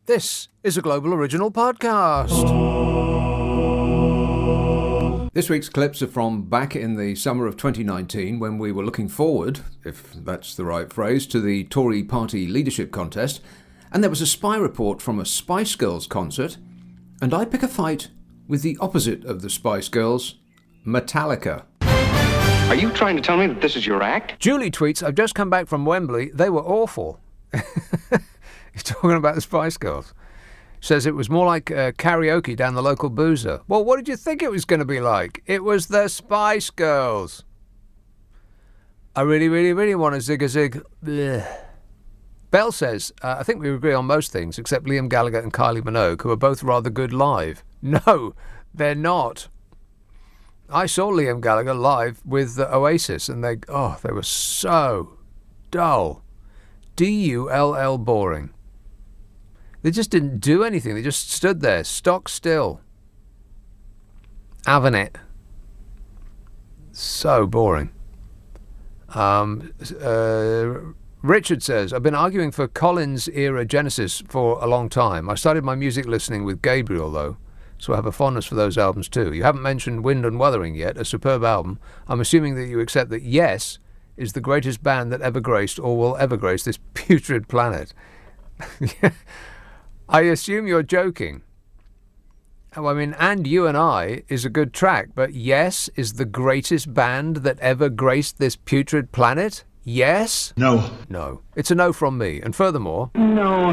This is a Global Original Podcast. This week's clips are from back in the summer of 2019 when we were looking forward, if that's the right phrase, to the Tory party leadership contest, and there was a spy report from a Spice Girls concert, and I pick a fight with the opposite of the Spice Girls, Metallica. Are you trying to tell me that this is your act? Julie tweets, I've just come back from Wembley. They were awful. He's talking about the Spice Girls. Says it was more like karaoke down the local boozer. Well, what did you think it was going to be like? It was the Spice Girls. I really, really, really want a zig-a-zig. Blech. Bell says, I think we agree on most things, except Liam Gallagher and Kylie Minogue, who are both rather good live. No, they're not. I saw Liam Gallagher live with Oasis, and they were so dull. D-U-L-L boring. They just didn't do anything. They just stood there, stock still. Having so boring. Richard says, I've been arguing for Collins-era Genesis for a long time. I started my music listening with Gabriel, though, so I have a fondness for those albums, too. You haven't mentioned Wind and Wuthering yet, a superb album. I'm assuming that you accept that Yes is the greatest band that ever graced or will ever grace this putrid planet. I assume you're joking. Oh, I mean, And You and I is a good track, but Yes is the greatest band that ever graced this putrid planet? Yes? No. No. It's a no from me. And furthermore... No.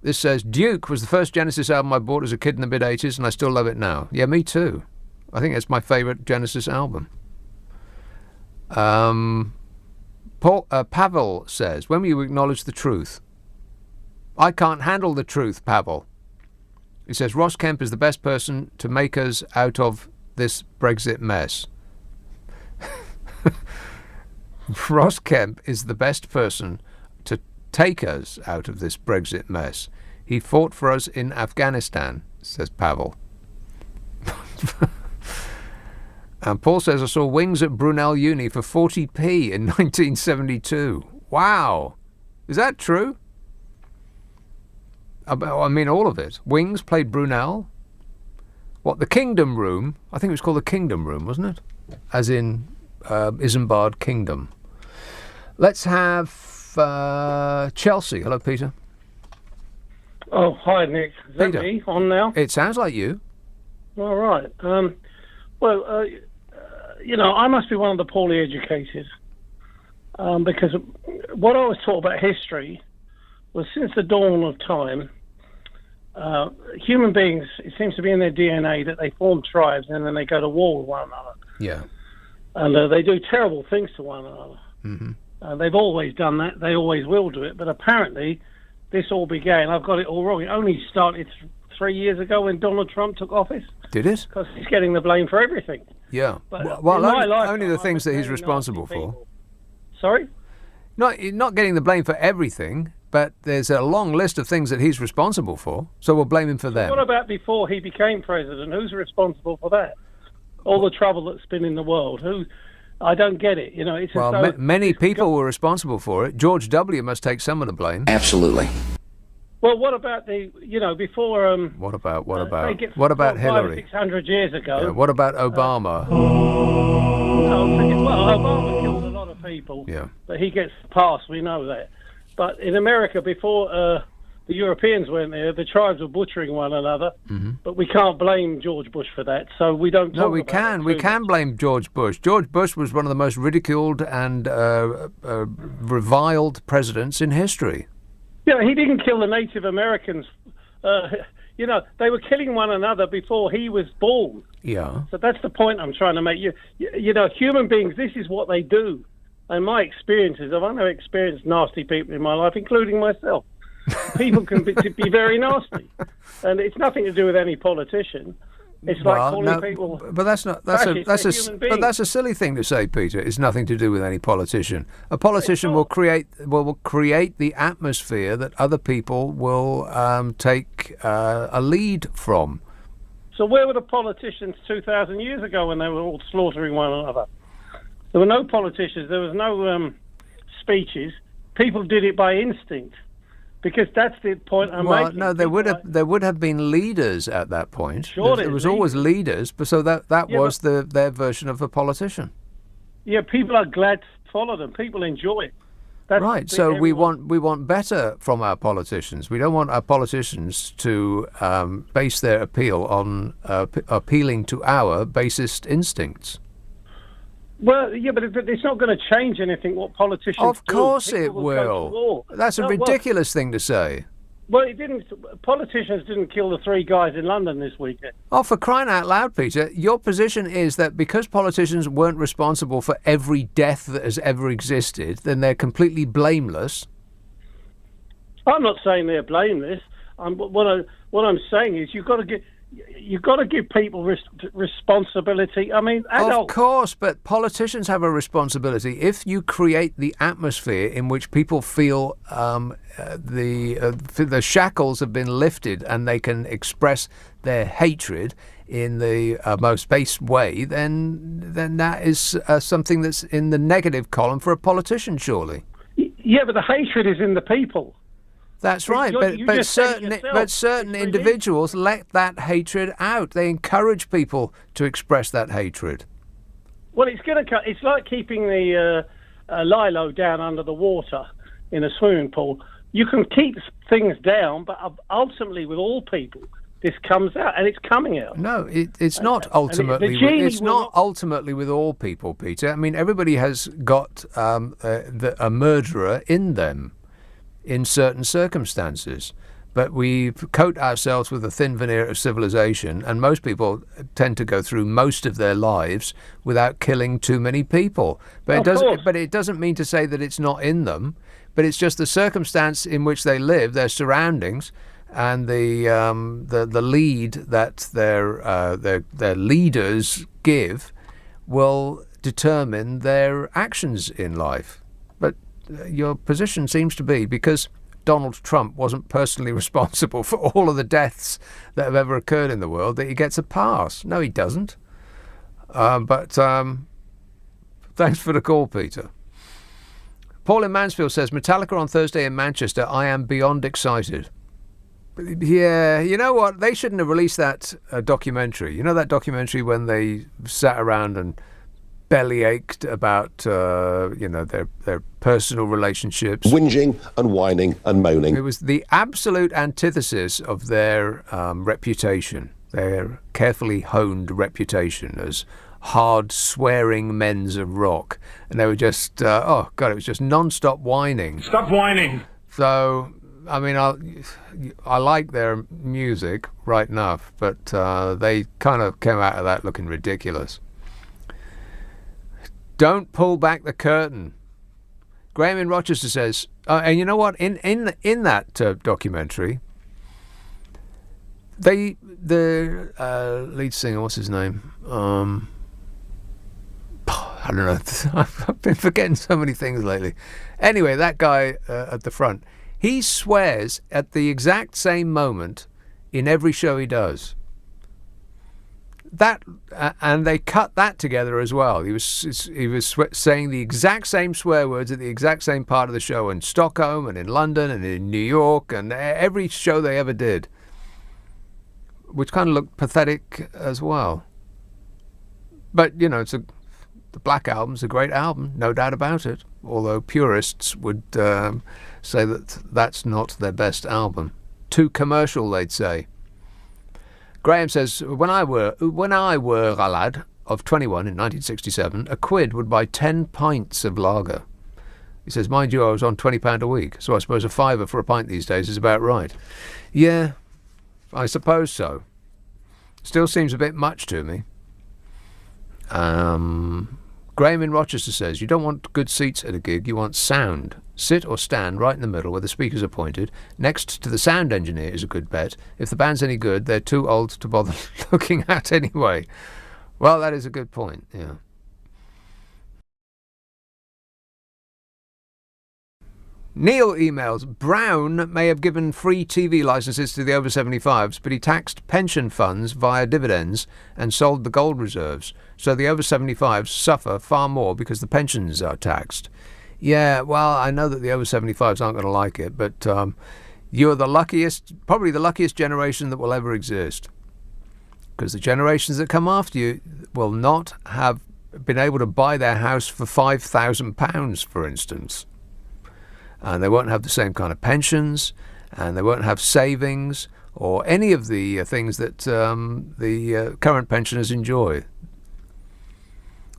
This says, Duke was the first Genesis album I bought as a kid in the mid-'80s, and I still love it now. Yeah, me too. I think it's my favourite Genesis album. Pavel says, when will you acknowledge the truth? I can't handle the truth, Pavel. He says, Ross Kemp is the best person to make us out of this Brexit mess. Ross Kemp is the best person to take us out of this Brexit mess. He fought for us in Afghanistan, says Pavel. And Paul says, I saw Wings at Brunel Uni for 40p in 1972. Wow. Is that true? I mean, all of it. Wings played Brunel. What, the Kingdom Room? I think it was called the Kingdom Room, wasn't it? As in Isambard Kingdom. Let's have Chelsea. Hello, Peter. Oh, hi, Nick. Is that Peter. me on now? It sounds like you. All right. I must be one of the poorly educated because what I was taught about history was since the dawn of time, human beings, it seems to be in their DNA that they form tribes and then they go to war with one another. Yeah. And they do terrible things to one another. Mm-hmm. They've always done that. They always will do it. But apparently, this all began, I've got it all wrong, it only started 3 years ago when Donald Trump took office. Did it? Because he's getting the blame for everything. Yeah. But Well, in only the things that he's responsible for. Sorry? Not getting the blame for everything, but there's a long list of things that he's responsible for, so we'll blame him for them. What about before he became president? Who's responsible for that? All the trouble that's been in the world. I don't get it. You know, it's many people were responsible for it. George W. must take some of the blame. Absolutely. Well, what about before? What about Hillary? 500 or 600 years ago. Yeah, what about Obama? Obama killed a lot of people. Yeah. But he gets passed. We know that. But in America, before the Europeans went there, the tribes were butchering one another. Mm-hmm. But we can't blame George Bush for that, so we don't. No, we can. We can blame George Bush. George Bush was one of the most ridiculed and reviled presidents in history. Yeah, he didn't kill the Native Americans. They were killing one another before he was born. Yeah. So that's the point I'm trying to make. Human beings, this is what they do. And my experiences, I've only experienced nasty people in my life, including myself. People can be very nasty. And it's nothing to do with any politician. It's like calling people. But that's a silly thing to say, Peter. It's nothing to do with any politician. A politician will create the atmosphere that other people will take a lead from. So where were the politicians 2,000 years ago when they were all slaughtering one another? There were no politicians. There was no speeches. People did it by instinct. Because that's the point I'm Well, making. no, there would have been leaders at that point. Sure, There was always leaders, but so that was their version of a politician. Yeah, people are glad to follow them. People enjoy it. That's Right. So we want better from our politicians. We don't want our politicians to base their appeal on appealing to our basest instincts. Well, yeah, but it's not going to change anything what politicians do. Of course People it will go to will. war. That's a ridiculous thing to say. Well, it didn't. Politicians didn't kill the 3 guys in London this weekend. Oh, for crying out loud, Peter, your position is that because politicians weren't responsible for every death that has ever existed, then they're completely blameless. I'm not saying they're blameless. What I'm saying is you've got to give people responsibility. I mean, adults. Of course, but politicians have a responsibility. If you create the atmosphere in which people feel the shackles have been lifted and they can express their hatred in the most base way, then that is something that's in the negative column for a politician, surely. Yeah, but the hatred is in the people. That's right, but certain individuals let that hatred out. They encourage people to express that hatred. Well, it's like keeping the lilo down under the water in a swimming pool. You can keep things down, but ultimately, with all people, this comes out, and it's coming out. No, it's not ultimately. It's not ultimately with all people, Peter. I mean, everybody has got a murderer in them, in certain circumstances, but we coat ourselves with a thin veneer of civilization, and most people tend to go through most of their lives without killing too many people. But it doesn't mean to say that it's not in them, but it's just the circumstance in which they live, their surroundings, and the lead that their leaders give will determine their actions in life. But your position seems to be, because Donald Trump wasn't personally responsible for all of the deaths that have ever occurred in the world, that he gets a pass. No, he doesn't. But thanks for the call, Peter. Paul in Mansfield says, Metallica on Thursday in Manchester. I am beyond excited. Yeah, you know what? They shouldn't have released that documentary. You know that documentary when they sat around and belly ached about their personal relationships, whinging and whining and moaning. It was the absolute antithesis of their reputation, their carefully honed reputation as hard swearing men's of rock, and they were just it was just non-stop whining. Stop whining. So I mean, I like their music right enough, but they kind of came out of that looking ridiculous. Don't pull back the curtain. Graham in Rochester says, and you know what? In that documentary, the lead singer, what's his name? I don't know. I've been forgetting so many things lately. Anyway, that guy at the front, he swears at the exact same moment in every show he does. That and they cut that together as well. He was saying the exact same swear words at the exact same part of the show in Stockholm and in London and in New York and every show they ever did, which kind of looked pathetic as well. But you know, the Black Album's a great album, no doubt about it. Although purists would say that that's not their best album. Too commercial, they'd say. Graham says, when I were a lad of 21 in 1967, a quid would buy 10 pints of lager. He says, mind you, I was on £20 a week, so I suppose a fiver for a pint these days is about right. Yeah, I suppose so. Still seems a bit much to me. Graham in Rochester says, you don't want good seats at a gig, you want sound. Sit or stand right in the middle where the speakers are pointed. Next to the sound engineer is a good bet. If the band's any good, they're too old to bother looking at anyway. Well, that is a good point, yeah. Neil emails, Brown may have given free TV licenses to the over 75s, but he taxed pension funds via dividends and sold the gold reserves. So the over 75s suffer far more because the pensions are taxed. Yeah, well, I know that the over 75s aren't going to like it, but You're the luckiest, probably the luckiest generation that will ever exist. Because the generations that come after you will not have been able to buy their house for £5,000, for instance. And they won't have the same kind of pensions, and they won't have savings, or any of the things that the current pensioners enjoy.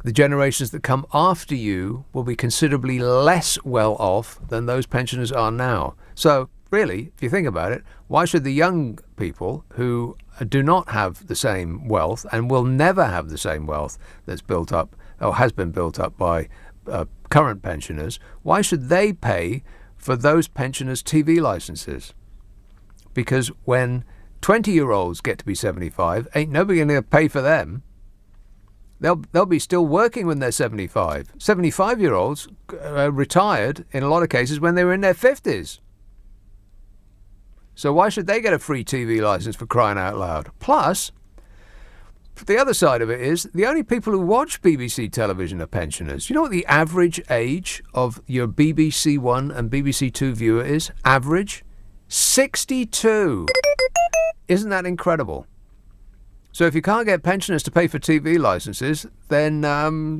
The generations that come after you will be considerably less well off than those pensioners are now. So, really, if you think about it, why should the young people who do not have the same wealth and will never have the same wealth that's built up or has been built up by current pensioners, why should they pay for those pensioners' TV licenses? Because when 20-year-olds get to be 75, ain't nobody going to pay for them. They'll be still working when they're 75. 75-year-olds retired, in a lot of cases, when they were in their 50s. So why should they get a free TV license, for crying out loud? Plus, the other side of it is, the only people who watch BBC television are pensioners. You know what the average age of your BBC One and BBC Two viewer is? Average? 62. Isn't that incredible? So if you can't get pensioners to pay for TV licenses, then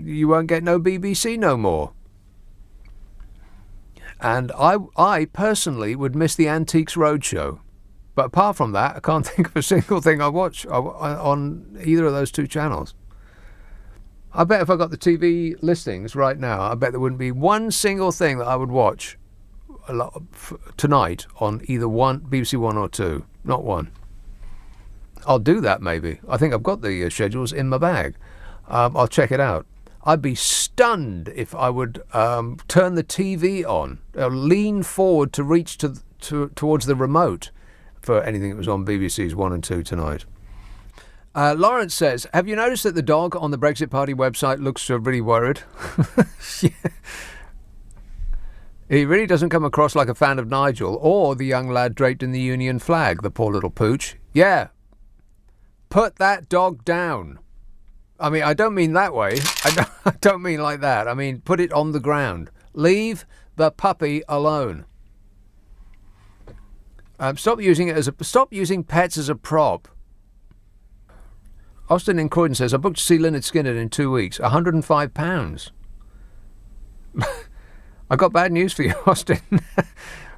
you won't get no BBC no more. And I personally would miss the Antiques Roadshow. But apart from that, I can't think of a single thing I watch on either of those two channels. I bet if I got the TV listings right now, I bet there wouldn't be one single thing that I would watch tonight on either BBC One or Two. Not one. I'll do that maybe. I think I've got the schedules in my bag. I'll check it out. I'd be stunned if I would turn the TV on, lean forward to reach towards the remote for anything that was on BBC's 1 and 2 tonight. Lawrence says, have you noticed that the dog on the Brexit Party website looks really worried? Yeah. He really doesn't come across like a fan of Nigel or the young lad draped in the Union flag, the poor little pooch. Yeah. Put that dog down. I mean, I don't mean that way. I don't mean like that. I mean, put it on the ground. Leave the puppy alone. Stop using pets as a prop. Austin in Croydon says, I booked to see Lynyrd Skynyrd in 2 weeks. £105. I got bad news for you, Austin.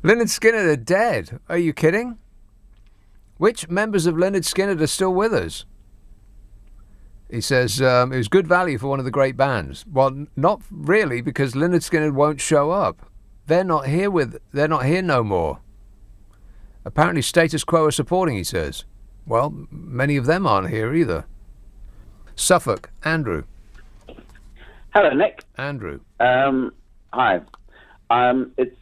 Lynyrd Skynyrd are dead. Are you kidding? Which members of Lynyrd Skynyrd are still with us? He says, it was good value for one of the great bands. Well, not really, because Lynyrd Skynyrd won't show up. They're not here no more. Apparently Status Quo are supporting, he says. Well, many of them aren't here either. Suffolk, Andrew. Hello, Nick. Andrew. Hi. It's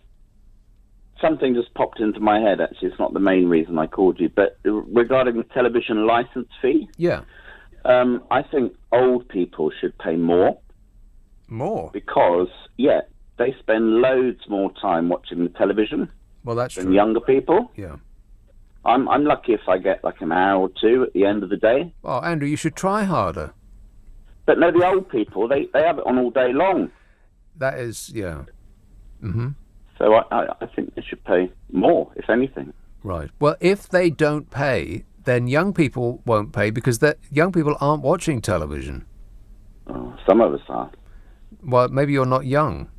something just popped into my head, actually. It's not the main reason I called you, but regarding the television license fee. Yeah. I think old people should pay more. More? Because, yeah, they spend loads more time watching the television. Well, that's than true. Younger people. Yeah. I'm lucky if I get like an hour or two at the end of the day. Oh, Andrew, you should try harder. But no, the old people, they have it on all day long. That is, yeah. Mm-hmm. So I think they should pay more, if anything. Right. Well, if they don't pay, then young people won't pay because young people aren't watching television. Oh, some of us are. Well, maybe you're not young.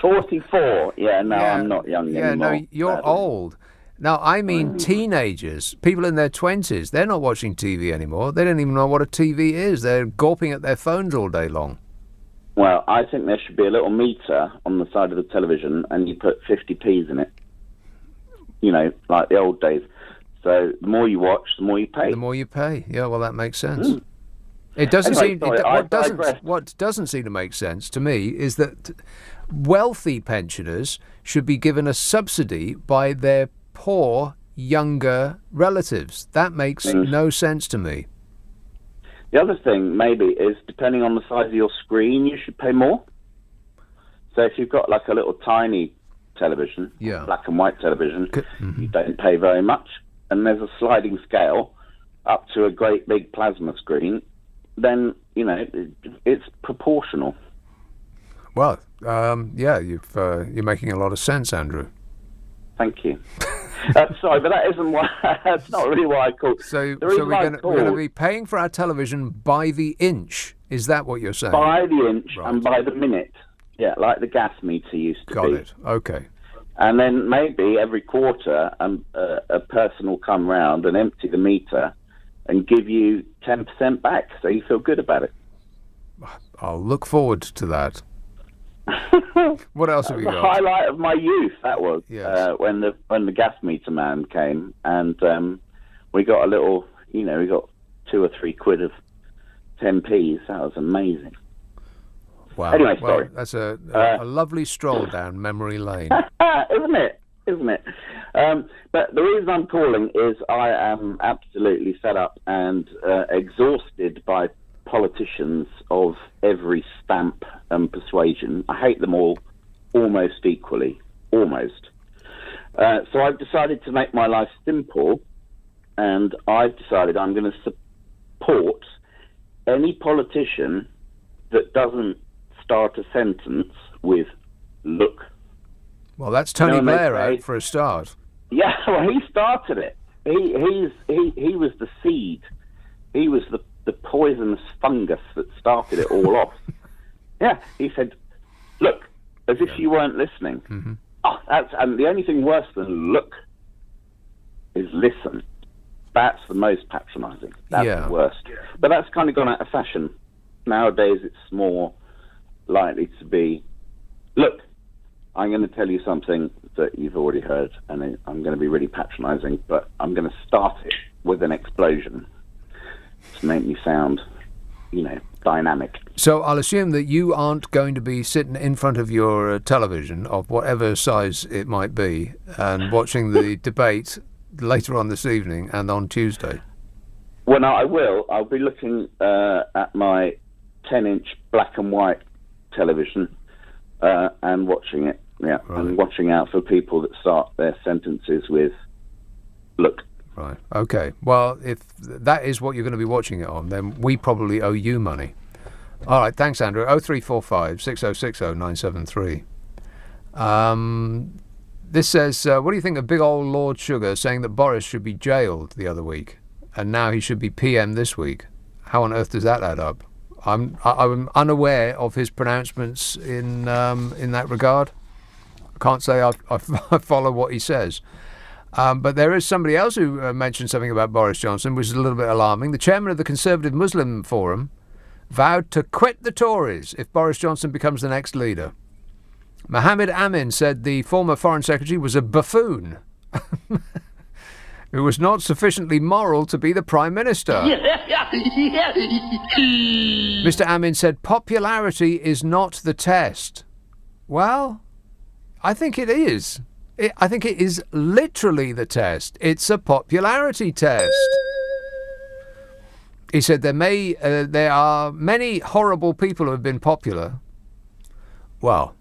44. Yeah, no, yeah. I'm not young yeah, anymore. no, you're old. Now, I mean teenagers, people in their 20s, they're not watching TV anymore. They don't even know what a TV is. They're gawping at their phones all day long. Well, I think there should be a little meter on the side of the television and you put 50p's in it. You know, like the old days. So the more you watch, the more you pay. The more you pay. Yeah, well, that makes sense. It doesn't seem. What doesn't seem to make sense to me is that wealthy pensioners should be given a subsidy by their poor younger relatives. That makes no sense to me. The other thing maybe is depending on the size of your screen, you should pay more. So if you've got like a little tiny television, black and white television, you don't pay very much. And there's a sliding scale up to a great big plasma screen. Then, you know, it's proportional. Well, yeah, you're making a lot of sense, Andrew. Thank you. Sorry, but that isn't why. That's not really why I called. So we're going to be paying for our television by the inch. Is that what you're saying? By the inch and by the minute. Yeah, like the gas meter used to be. Got it. Okay. And then maybe every quarter, a person will come round and empty the meter and give you 10% back, so you feel good about it. I'll look forward to that. What else have you got? The highlight of my youth, that was. Yes. When the gas meter man came, and we got a little, we got 2 or 3 quid of 10p's. That was amazing. Wow. Anyway, sorry. That's a lovely stroll down memory lane. Isn't it? But the reason I'm calling is I am absolutely fed up and exhausted by politicians of every stamp and persuasion. I hate them all almost equally. Almost. So I've decided to make my life simple, and I've decided I'm going to support any politician that doesn't start a sentence with "look." Well, that's Tony Blair out for a start. Yeah, well, he started it. He was the seed. He was the poisonous fungus that started it all off. Yeah, he said, "Look," as if you weren't listening. Mm-hmm. Oh, and the only thing worse than "look" is "listen." That's the most patronising. That's the worst. But that's kind of gone out of fashion. Nowadays, it's more likely to be, "Look, I'm going to tell you something that you've already heard, and I'm going to be really patronising, but I'm going to start it with an explosion to make me sound, dynamic." So I'll assume that you aren't going to be sitting in front of your television, of whatever size it might be, and watching the debate later on this evening and on Tuesday. Well, no, I will. I'll be looking at my 10-inch black and white television and watching it. Yeah, right. And watching out for people that start their sentences with "look." Right. Okay. Well, if that is what you're going to be watching it on, then we probably owe you money. All right. Thanks, Andrew. 0345 6060 973. This says, what do you think of big old Lord Sugar saying that Boris should be jailed the other week, and now he should be PM this week? How on earth does that add up? I'm unaware of his pronouncements in that regard. I can't say I follow what he says. But there is somebody else who mentioned something about Boris Johnson, which is a little bit alarming. The chairman of the Conservative Muslim Forum vowed to quit the Tories if Boris Johnson becomes the next leader. Mohammed Amin said the former Foreign Secretary was a buffoon who was not sufficiently moral to be the Prime Minister. Mr. Amin said popularity is not the test. Well, I think it is. I think it is literally the test. It's a popularity test. He said there are many horrible people who have been popular. Well,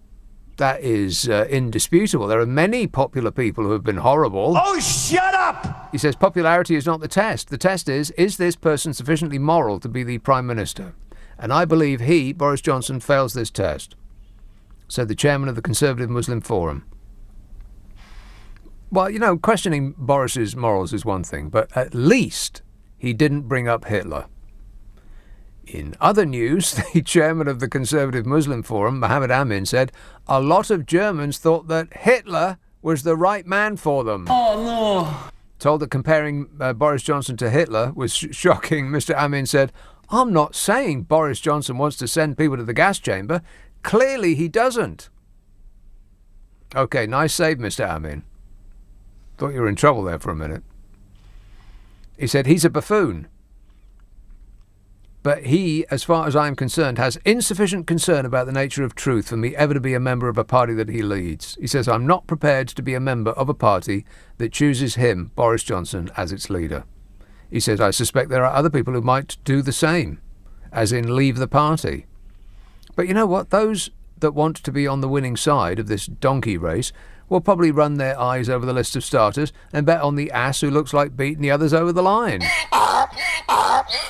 that is indisputable. There are many popular people who have been horrible. Oh, shut up! He says popularity is not the test. The test is this person sufficiently moral to be the Prime Minister? And I believe he, Boris Johnson, fails this test. Said the chairman of the Conservative Muslim Forum. Well, questioning Boris's morals is one thing, but at least he didn't bring up Hitler. In other news, the chairman of the Conservative Muslim Forum, Mohammed Amin, said a lot of Germans thought that Hitler was the right man for them. Oh, no. Told that comparing Boris Johnson to Hitler was shocking, Mr. Amin said, "I'm not saying Boris Johnson wants to send people to the gas chamber. Clearly he doesn't." Okay, nice save, Mr. Amin. Thought you were in trouble there for a minute. He said he's a buffoon. But he, as far as I'm concerned, has insufficient concern about the nature of truth for me ever to be a member of a party that he leads. He says, I'm not prepared to be a member of a party that chooses him, Boris Johnson, as its leader. He says, I suspect there are other people who might do the same, as in leave the party. But you know what? Those that want to be on the winning side of this donkey race will probably run their eyes over the list of starters and bet on the ass who looks like beating the others over the line.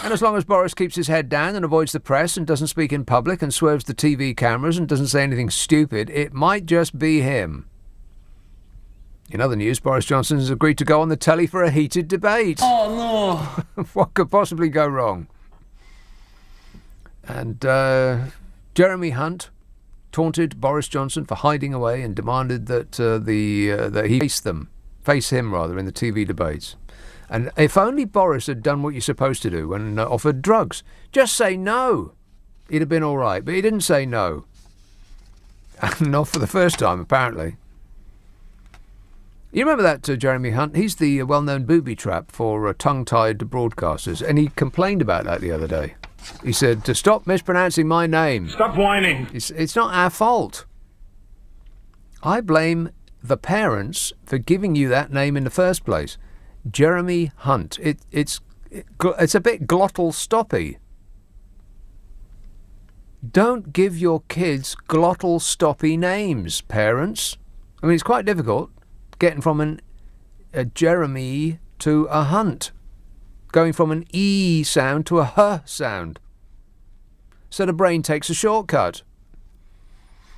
And as long as Boris keeps his head down and avoids the press and doesn't speak in public and swerves the TV cameras and doesn't say anything stupid, it might just be him. In other news, Boris Johnson has agreed to go on the telly for a heated debate. Oh, no. What could possibly go wrong? And Jeremy Hunt taunted Boris Johnson for hiding away and demanded that that he face him in the TV debates. And if only Boris had done what you're supposed to do when offered drugs, just say no. He'd have been all right, but he didn't say no. And not for the first time, apparently. You remember that Jeremy Hunt? He's the well-known booby trap for tongue-tied broadcasters, and he complained about that the other day. He said, to stop mispronouncing my name. Stop whining. It's not our fault. I blame the parents for giving you that name in the first place. Jeremy Hunt. It's a bit glottal stoppy. Don't give your kids glottal stoppy names, parents. I mean, it's quite difficult getting from a Jeremy to a Hunt, going from an E sound to a H sound. So the brain takes a shortcut.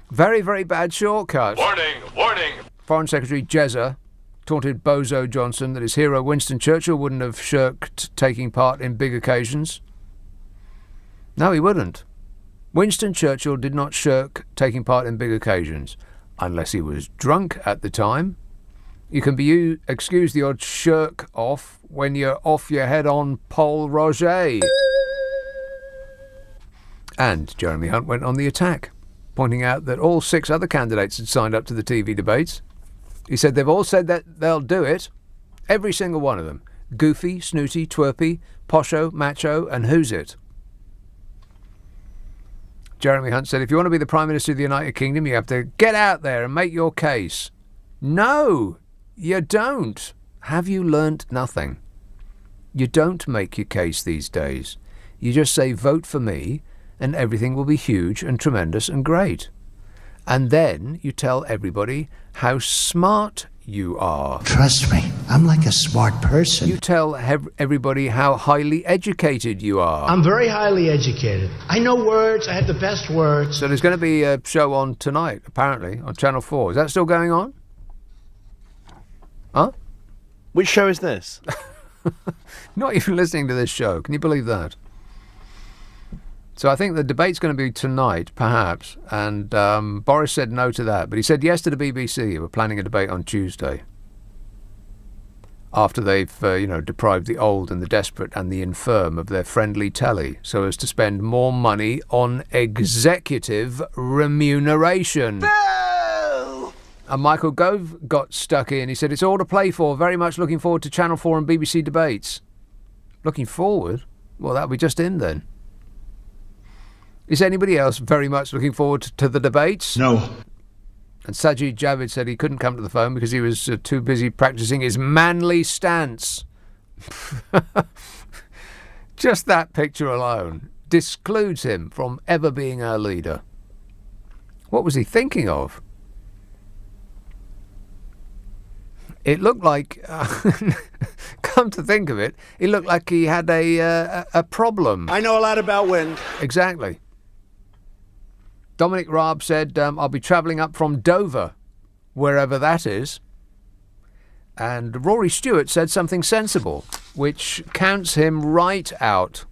Very, very bad shortcut. Warning, warning. Foreign Secretary Jezza taunted Bozo Johnson that his hero Winston Churchill wouldn't have shirked taking part in big occasions. No, he wouldn't. Winston Churchill did not shirk taking part in big occasions, unless he was drunk at the time. You can be excuse the odd shirk off when you're off your head on Paul Roger. And Jeremy Hunt went on the attack, pointing out that all 6 other candidates had signed up to the TV debates. He said they've all said that they'll do it. Every single one of them. Goofy, snooty, twerpy, posho, macho, and who's it? Jeremy Hunt said, if you want to be the Prime Minister of the United Kingdom, you have to get out there and make your case. No, you don't. Have you learnt nothing? You don't make your case these days. You just say, vote for me, and everything will be huge and tremendous and great. And then you tell everybody how smart you are. Trust me, I'm like a smart person. You tell everybody how highly educated you are. I'm very highly educated. I know words. I have the best words. So there's going to be a show on tonight, apparently, on Channel 4. Is that still going on? Huh? Which show is this? Not even listening to this show. Can you believe that? So I think the debate's going to be tonight, perhaps, and Boris said no to that, but he said yes to the BBC. We're planning a debate on Tuesday, after they've, deprived the old and the desperate and the infirm of their friendly telly, so as to spend more money on executive remuneration. No! And Michael Gove got stuck in. He said, it's all to play for. Very much looking forward to Channel 4 and BBC debates. Looking forward? Well, that'll be just in then. Is anybody else very much looking forward to the debates? No. And Sajid Javid said he couldn't come to the phone because he was too busy practicing his manly stance. Just that picture alone discludes him from ever being our leader. What was he thinking of? It looked like, come to think of it, it looked like he had a problem. I know a lot about wind. Exactly. Dominic Raab said, I'll be travelling up from Dover, wherever that is. And Rory Stewart said something sensible, which counts him right out.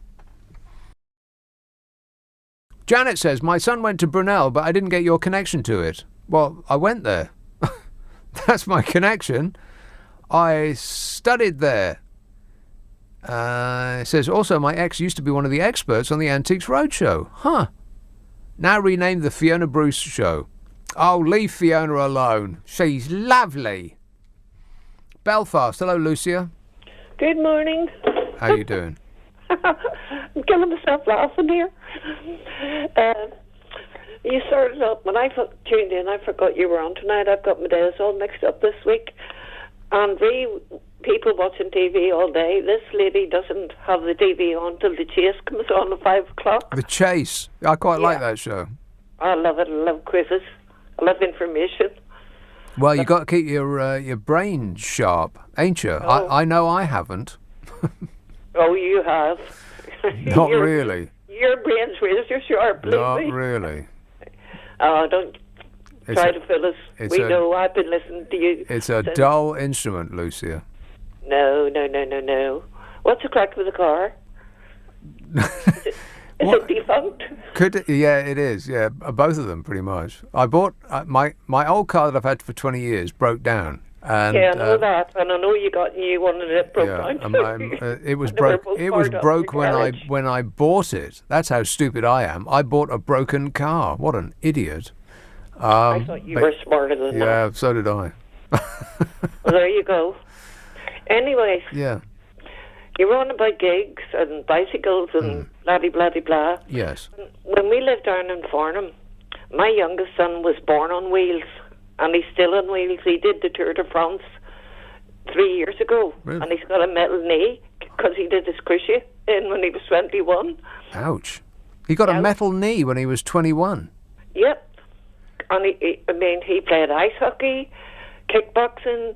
Janet says, my son went to Brunel, but I didn't get your connection to it. Well, I went there. That's my connection. I studied there. It says, also, my ex used to be one of the experts on the Antiques Roadshow. Huh. Now renamed the Fiona Bruce Show. Oh, leave Fiona alone. She's lovely. Belfast. Hello, Lucia. Good morning. How you doing? I'm killing myself laughing here. You started up, when I tuned in, I forgot you were on tonight. I've got my days all mixed up this week. And people watching TV all day. This lady doesn't have the TV on till The Chase comes on at 5 o'clock. The Chase. I quite like that show. I love it. I love quizzes. I love information. Well, you got to keep your brain sharp, ain't you? Oh. I know I haven't. Oh, you have. Not really. Your brain's razor sharp, believe Not me. really. Oh, don't. Try to fill us. We know. I've been listening to you. It's a dull instrument, Lucia. No. What's the crack with the car? Is it defunct? Yeah, it is. Yeah, both of them pretty much. I bought my old car that I've had for 20 years broke down. And, yeah, I know that, and I know you got a new one and it broke down. It was broke. It was broke when I bought it. That's how stupid I am. I bought a broken car. What an idiot! I thought you were smarter than that. Yeah, so did I. Well, there you go. Anyway. Yeah. You're on about gigs and bicycles and blah-de-blah-de-blah. Yes. When we lived down in Farnham, my youngest son was born on wheels, and he's still on wheels. He did the Tour de France 3 years ago, really? And he's got a metal knee because he did his cruciate in when he was 21. Ouch. He got a metal knee when he was 21. Yep. And he played ice hockey, kickboxing.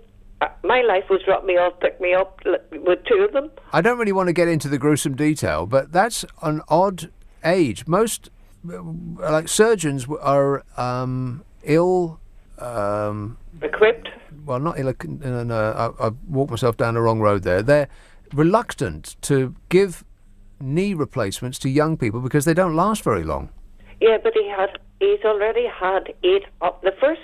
My life was drop me off, pick me up with two of them. I don't really want to get into the gruesome detail, but that's an odd age. Most, like surgeons, are ill. Equipped? Well, not ill. No, I've walked myself down the wrong road there. They're reluctant to give knee replacements to young people because they don't last very long. Yeah, but he's already had 8 up. The first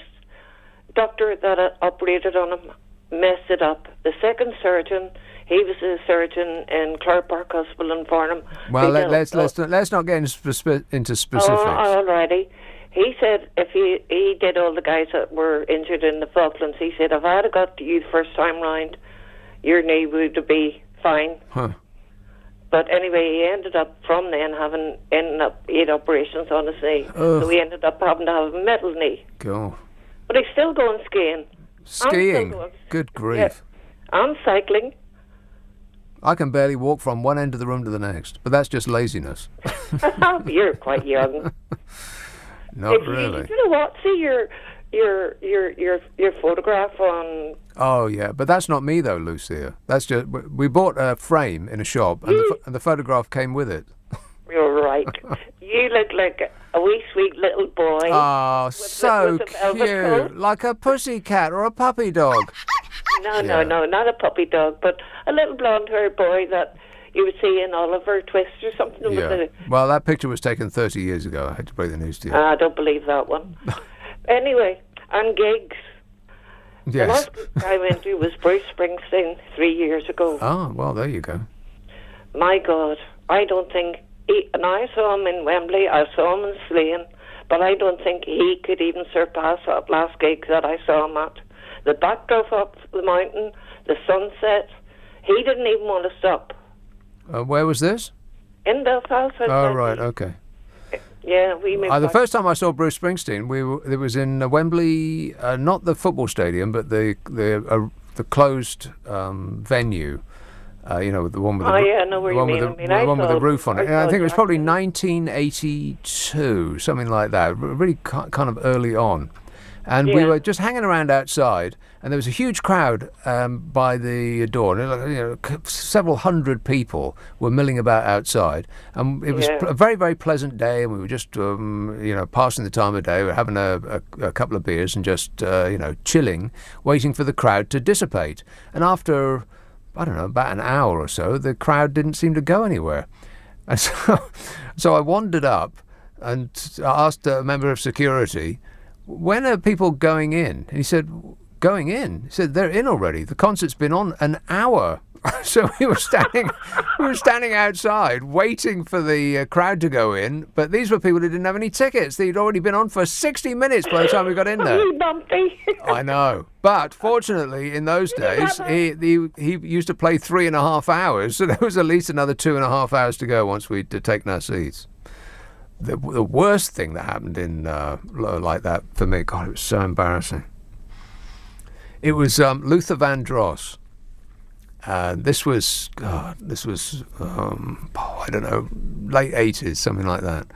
doctor that operated on him messed it up. The second surgeon, he was a surgeon in Clark Park Hospital in Farnham. Well, let's not get into specifics. Oh, alrighty. He said if he did all the guys that were injured in the Falklands, he said if I'd have got to you the first time round, your knee would be fine. Huh. But anyway, he ended up from then having 8 operations on his knee. Ugh. So he ended up having to have a metal knee. God. But he's still going skiing. Skiing? Good grief. Yeah. I'm cycling. I can barely walk from one end of the room to the next, but that's just laziness. You're quite young. Not really. You know what? See your photograph on. Oh yeah, but that's not me though, Lucia. That's just we bought a frame in a shop, and the photograph came with it. You're right. You look like a wee sweet little boy. Oh, so cute, like a pussycat or a puppy dog. No, not a puppy dog, but a little blonde-haired boy that you would see in Oliver Twist or something. Yeah. Well, that picture was taken 30 years ago. I had to break the news to you. I don't believe that one. Anyway, and gigs. Yes. The last gig I went to was Bruce Springsteen 3 years ago. Oh, well, there you go. My God, I don't think... and I saw him in Wembley, I saw him in Slane, but I don't think he could even surpass that last gig that I saw him at. The backdrop up the mountain, the sunset, he didn't even want to stop. Where was this? In Belfast. Oh, right, okay. Yeah, we moved the first time I saw Bruce Springsteen, it was in Wembley, not the football stadium, but the closed venue. You know, the one with the one with the roof on it. I think it was probably 1982, something like that. Really kind of early on, and we were just hanging around outside, and there was a huge crowd by the door. And, several hundred people were milling about outside, and it was a very, very pleasant day. And we were just, passing the time of day. We were having a couple of beers and just, chilling, waiting for the crowd to dissipate. And after, I don't know, about an hour or so, the crowd didn't seem to go anywhere. And so I wandered up and asked a member of security, when are people going in? And he said, going in? He said, they're in already. The concert's been on an hour. So we were standing outside waiting for the crowd to go in, but these were people who didn't have any tickets. They'd already been on for 60 minutes by the time we got in there. I know. But fortunately, in those days, he used to play 3.5 hours, so there was at least another 2.5 hours to go once we'd taken our seats. The worst thing that happened in like that for me, God, it was so embarrassing. It was Luther Vandross. This was I don't know, late 80s, something like that.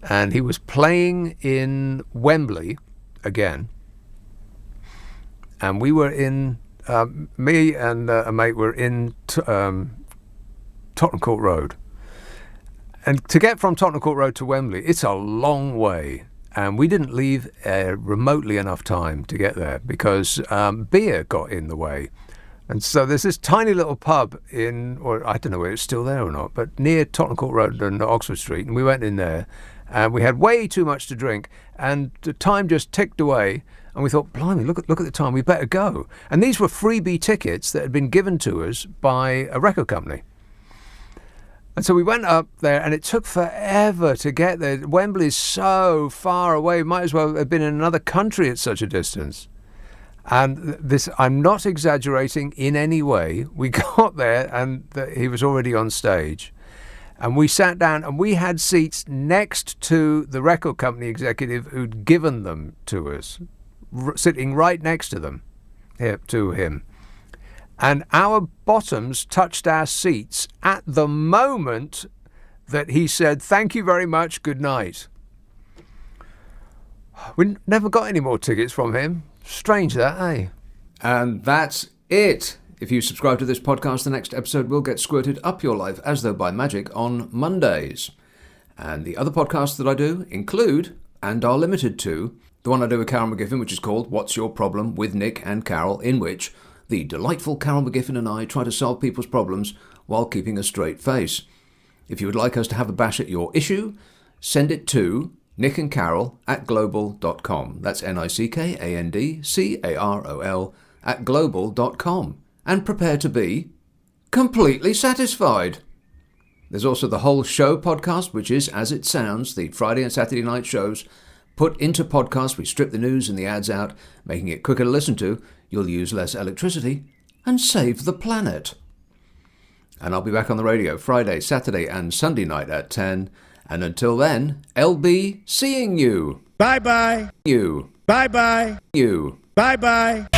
And he was playing in Wembley again. And we were in, me and a mate were in Tottenham Court Road. And to get from Tottenham Court Road to Wembley, it's a long way. and we didn't leave remotely enough time to get there because beer got in the way. And so there's this tiny little pub or I don't know whether it's still there or not, but near Tottenham Court Road and Oxford Street, and we went in there, and we had way too much to drink, and the time just ticked away, and we thought, blimey, look at the time, we better go. And these were freebie tickets that had been given to us by a record company. And so we went up there, and it took forever to get there. Wembley's so far away, might as well have been in another country at such a distance. And this, I'm not exaggerating in any way. We got there, and he was already on stage. And we sat down, and we had seats next to the record company executive who'd given them to us, sitting right next to them, to him. And our bottoms touched our seats at the moment that he said, "Thank you very much, good night." We never got any more tickets from him. Strange that, eh? And that's it. If you subscribe to this podcast, the next episode will get squirted up your life as though by magic on Mondays. And the other podcasts that I do include, and are limited to, the one I do with Carol McGiffin, which is called What's Your Problem with Nick and Carol, in which the delightful Carol McGiffin and I try to solve people's problems while keeping a straight face. If you would like us to have a bash at your issue, send it to nickandcarol@global.com. That's NICKANDCAROL @global.com. And prepare to be completely satisfied. There's also the Whole Show podcast, which is, as it sounds, the Friday and Saturday night shows put into podcast. We strip the news and the ads out, making it quicker to listen to. You'll use less electricity and save the planet. And I'll be back on the radio Friday, Saturday and Sunday night at 10. And until then, LB seeing you. Bye-bye. You. Bye-bye. You. Bye-bye.